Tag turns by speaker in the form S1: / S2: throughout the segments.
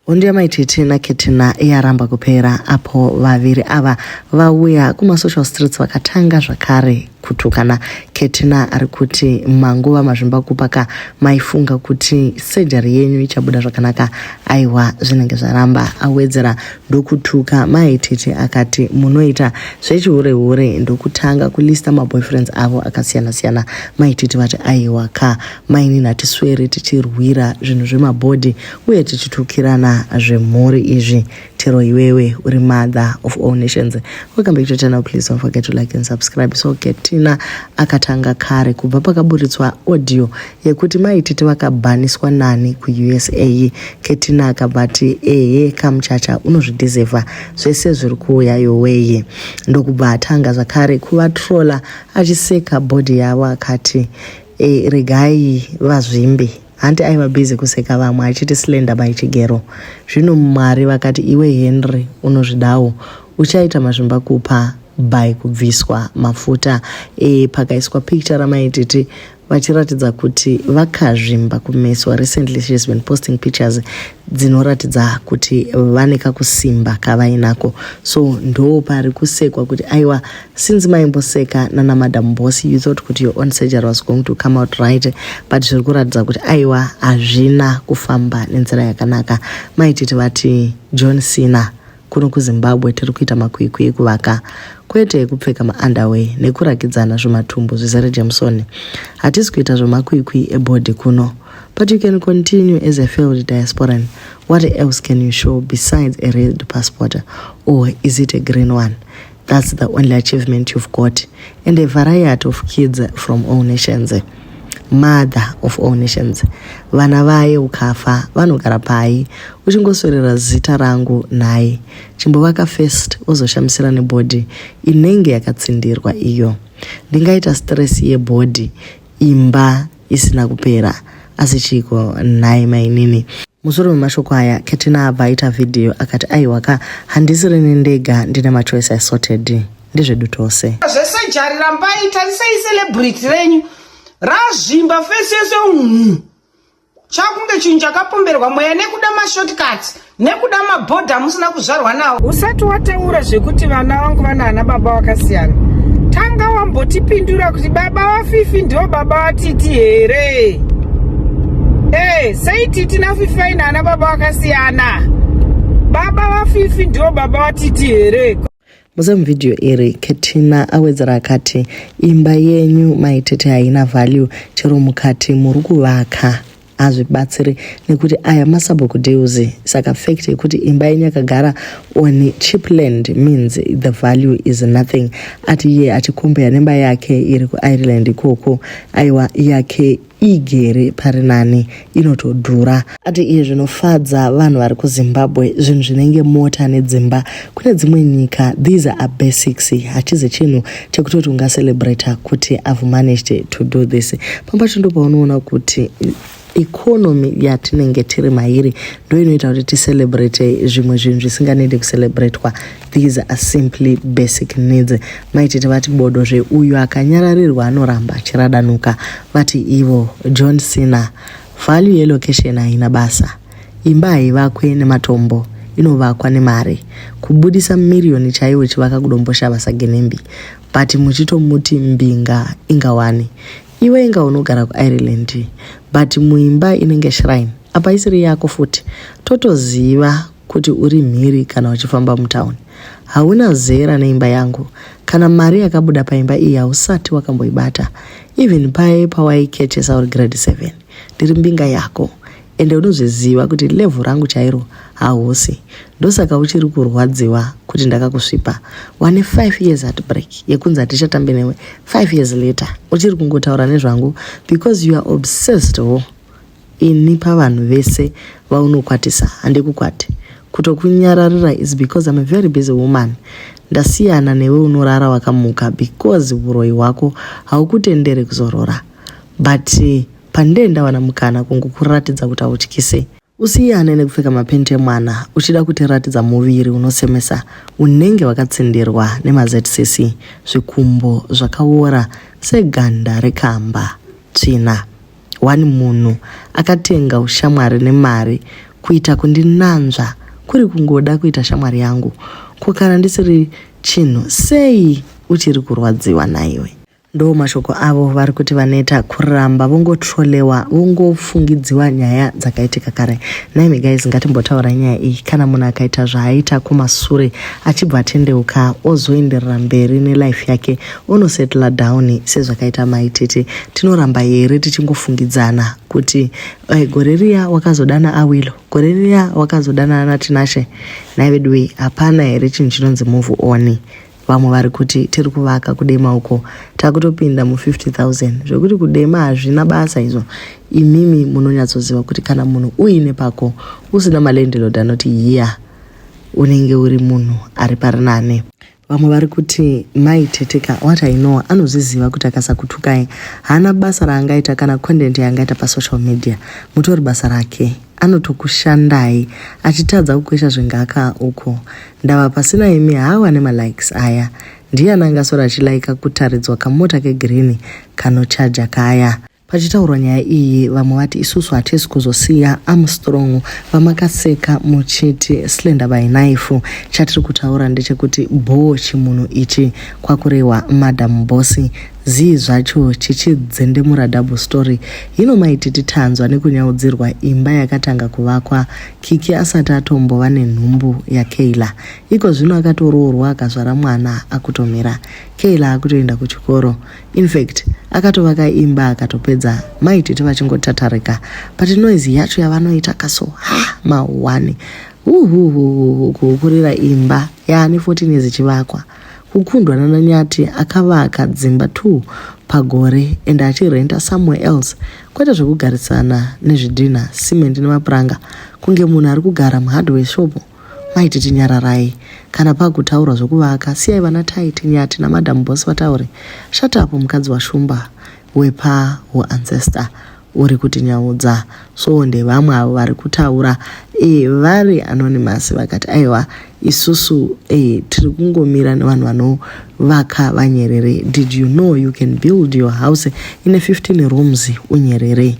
S1: Undia maititi na Ketina yaramba kupera apo vaviri ava vauya kuma social streets vakatanga zvakare kutukana. Ketina arikuti manguva mazvimba kupaka maifunga kuti surgery yenyu ichabuda zvakanaka, aiwa zvinenge zvaramba. Awedzera ndokutuka maititi akati munoita zvechihure ndokutanga kulista maboyfriends avo akasiyana siyana. Maititi vati aiwa ka maini natiswere tichirwira zvinhu zvemabhodhi uye tichitukirana zvemhuri izvi. Tero iwewe uri mother of all nations. Welcome back to the channel. Please don't forget to like and subscribe. So Ketina akatanga kare kubva pakaburitswa audio yekuti maititi vakabaniswa nani ku USA. Ketina akabati kamuchacha unozvideserva zvese zviri kuuya yoweye. Ndokubva atanga zvakare kuvatrola achiseka body yavo akati regai vazvimbe. Hanti aiva busy kuseka vamwe achiti slender by chigero. Zvino Mwari vakati iwe Henry unozvidawo uchaita mazvimba kupa by kubviswa mafuta. Pakaiswa picture ramaititi vachiratidza kuti vakazvimba kumeso. Recently she's been posting pictures dzinoratidza kuti vaneka kusimba kavainako. So ndo pari kusekwa kuti aiwa since maimboseka nana Madam Boss you thought kuti your own surgery was going to come out right, but zviri kuratidza kuti aiwa hazvina kufamba nenzira yakanaka. Maititi vati John Cena kuno kuZimbabwe tiri kuita makwikwi ekuvaka kwete kupfeka maunderwear nekurakidzana zvimatumbu zvizere Jameson. Hatisi kuita zvemakwikwi ebody kuno. But you can continue as a failed diasporan. What else can you show besides a red passport? Or is it a green one? That's the only achievement you've got. And a variety of kids from all nations. Mother of all nations. Vana vaye ukafa vanogara pai uchingoswerera zita rangu naye chimbovaka first uzoshamisira nebody inenge yakatsindirwa iyo. Ndingaita stress yebody imba isina kupera asi chiko naye mainini. Musoro wemashoko aya Ketina abva aita video akati aiwaka handisiri ndega ndine machoice assorted ndizvedu tose.
S2: Zvesejari rambai tarisei celebrity renyu razvimba fese yese chakunge chinhu chakapomberwa mweya nekuda mashortcuts nekuda mabhodha musina kuzvarwa nawo. Usati wataura zvekuti vana vangu vana ana baba vakasiyana, tanga wambotipindura kuti baba vaFifi ndio baba vaTiti here. Sei Titi naFifi vaina ana baba vakasiyana? Baba vaFifi ndio baba vaTiti here.
S1: Muzamu video iri Ketina awedzera akati imba yenyu maititi haina value chero mukati muri kuvaka azvibatsiri nekuti aya masabokudeuzi. Saka fact yekuti imba yenyu yakagara on cheap land means the value is nothing. Ati ye achikombea nemba yake iri kuIreland ikoko aiwa yake igere parinani inotodhura. Ati iye zvinofadza vanhu vari kuZimbabwe zvinhu zvinenge mota nedzimba. Kune dzimwe nyika these are basics. Hachizi chinhu chekutoti ungacelebrate kuti I've managed to do this. Pambacho ndo paunoona kuti economy yatinenge tiri mairi ndo inoita kuti ticelebrate zvimwe zvinhu zvisinganedi kucelebratwa. These are simply basic needs. Maititi vati bodo uyu akanyararirwa anoramba achiradanuka. Vati ivo John Cena value yelocation haina basa. Imba haivakwe nematombo inovakwa nemari. Kubudisa milioni chaiwo chivaka kudombosha vasagenembi. But muchitomuti mbinga ingawani. Iwe inga unogara kuIreland but muimba inenge shrine apa isiri yako futi. Totoziva kuti uri mhiri kana uchifamba mutauni. Hauna zera neimba yangu. Kana mari yakabuda paimba iyi hausati wakamboibata. Even paye pawaikechesa uri grade 7 ndiri mbinga yako. Ende unozviziva kuti level rangu chairo hausi. Ndosaka uchiri kurwadziwa kuti ndakakusvipa. Wane 5 years at break yekunzi atichatambe newe 5 years later uchiri kungotaura nezvangu because you are obsessed ini pavanhu vese vaunokwatisa handikukwati. Kutokunyararira is because I'm a very busy woman. Ndasiyana newe unorara wakamuka because uroi hwako haukutendere kuzorora. But pandenda wana mukana kungokuratidza kuti autyise. Usiyane nekupfeka mapenti emwana uchida kutiratidza muviri unosemesa unenge wakatsindirwa nemaZCC zvikumbo zvakaora seganda rekamba tsvina. Wani munhu akatenga ushamwari nemari kuita kundinanzva kuri kungoda kuita shamwari yangu, kukana ndisiri chinhu, sei uchiri kurwadziwa naiwe? Ndo mashoko avo vari kuti vaneta kuramba vongotrolewa, vongofungidziwa nyaya dzakaitika kare. Naimi guys, ngatimbotaura nyaya iyi. Kana munhu akaita zvaaita kumasure achibva atendeuka ozoenderera mberi nelife yake, onosettle down sezvakaita Maitete, tinoramba here tichingofungidzana kuti gore riya wakazodana Awilo, gore riya wakazodana ana Tinashe. Naivedwe hapana here chinhu chinonzi move on. Vamwe vari kuti tiri kuvaka kudema uko takutopinda mu50,000 zvokuti kudema hazvina basa izvo. Imimi munonyatsoziva kuti kana munhu uine pako usina malandlord anoti hiya, unenge uri munhu ari parinane. Vamwe vari kuti Maiteteka what I know anozviziva kuti akasakutukai hana basa raangaita kana content yaangaita pasocial media, mutori basa rake. Anotokushandai achitadza kukwesha zvingaka uko. Ndava pasina imi hawa nemalikes aya. Ndiye anangasora achilaika kutaridzwa kamota kegreen kanochaja kaya. Pachitaurwa nyaya iyi vamwe vati isusu hatisi kuzosiya Armstrong vamakaseka muchiti slender by knife. Chatiri kutaura ndechekuti chimunhu ichi kwakurehwa Madam Bossy zii zvacho chichidzendemura double story. Hino Maitete tanzwa nekunyaudzirwa imba yakatanga kuvakwa Kiki asati atombova nenhumbu yaKayla. Iko zvino akatoroorwa akazvara mwana akutomira. Kayla akutoenda kuchikoro. In fact akatovaka imba akatopedza. Maitete vachingotatarika but noise yacho yavanoita kaso mawani kukurira imba yaane 14 years ichivakwa. Kukundwa naNanyati akavaka dzimba 2 pagore ende achirenta somewhere else, kwete zvokugarisana nezvidhina, simende nemapuranga, kunge munhu ari kugara muhardware shop. Maitete nyararai, kana pakutaura zvokuvaka siyai vana Taiti, Nyati naMadam Bossy vataure. Shut up mukadzi washumba wepa ancestor uri kuti nyaudza. So ndevamwe avo vari kutaura vari anonymous vakati aiwa isusu tiri kungomira nevanhu vanovaka vanyerere. Did you know you can build your house in a 15 rooms unyerere?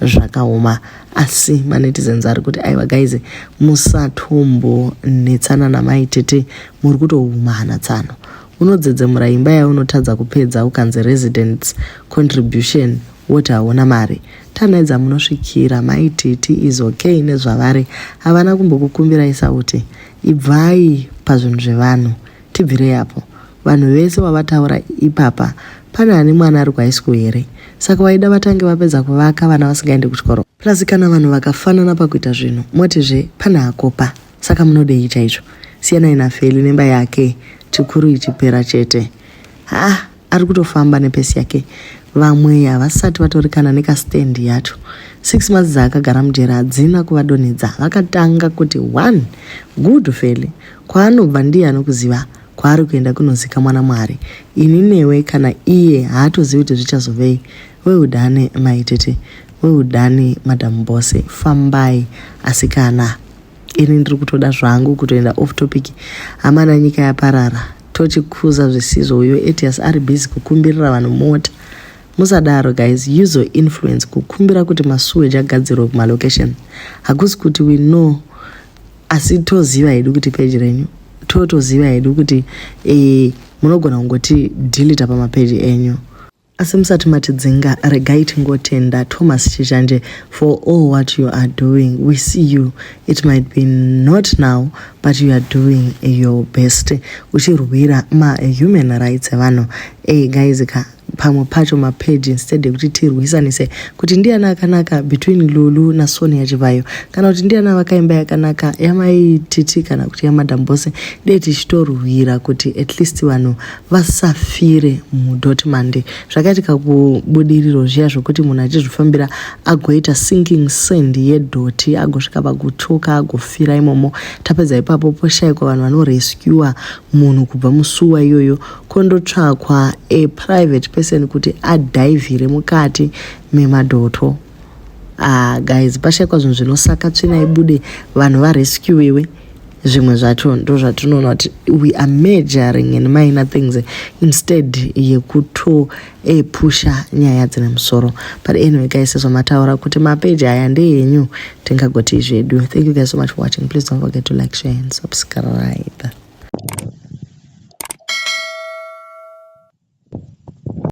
S1: Zvakaoma. Asi manetizens ari kuti aiwa guys, musatombo netsana naMaitete, muri kutohumana tsano. Unodzedzemura imba yaunotadza kupedza ukanzi residents contribution woti hauna mari. Tanaidza munosvikira. Maitete is okay nezvavari, havana kumbokukumbirai sauti. Ibvai pazvinhu zvevanhu, tibvirei apo. Vanhu vese wavataura ipapa pane ane mwana ari kuhigh school here, saka waida vatange vapedza kuvaka vana vasingaende kuchikoro. Plus kana vanhu vakafanana pakuita zvinhu motizve pane akopa, saka munodei chaizvo. Siyanai naFeli nemba yake, chikuru ichipera chete. Ari kutofamba nepesi yake. Vamwe havasati vatorikana nekastendi yacho. 6 months dzaakagara mujera hadzina kuvadonhedza. Vakatanga kuti 1 good Feli kwaanobva ndiye anokuziva kwaari kuenda kunozika mwana Mwari. Ini newe kana iye haatozivi kuti zvichazovei. Weudhane Maitete, weudhane Madam Bossy, fambai asikana. Ini ndiri kutoda zvangu kutoenda off topic. Hamana nyika yaparara, tochikuza zvisizvo. Uyo Etias ari busy kukumbirira vanhu mota. Musadaro guys, use your influence kukumbira kuti masuweji agadzirwe kumalocation. Hakusi kuti we know, asi toziva hedu kuti page renyu, toziva hedu kuti munogona kungoti delete pamapeji enyu. Asi musati matidzinga, regai tingotenda Thomas Chishanje for all what you are doing. We see you. It might be not now, but you are doing your best. Uchirwira human rights evanhu. Guys, pamwe pacho mapeji instead yekuti tirwisanise kuti ndiani akanaka between Lulu na Sonia Chivayo, kana kuti ndiani vakaimba yakanaka yaMaitete kana kuti yaMadam Bossy, dei tichitorwira kuti at least vanhu vasafire mudotmande. Zvakaitika kubudiriro zviya zvokuti munhu achizvifambira agoita sinking sand yedhoti agosvika pakutoka agofira imomo. Tapedza ipapo poshayikwa vanhu vanorescue munhu kubva musuwa iyoyo, kondotsvakwa a private person kuti adhaivhire mukati memadoto. Guys, pashayikwa zvinhu zvinosaka tsvina ibude vanhu varescuewe. zvimwe zvacho ndo zvatinoona kuti we are majoring in minor things instead yekutopusha nyaya dzine musoro. But anyway guys, mataura kuti mapeji aya ndeyenyu tingagoti zvedu. Thank you guys so much for watching. Please don't forget to like, share and subscribe.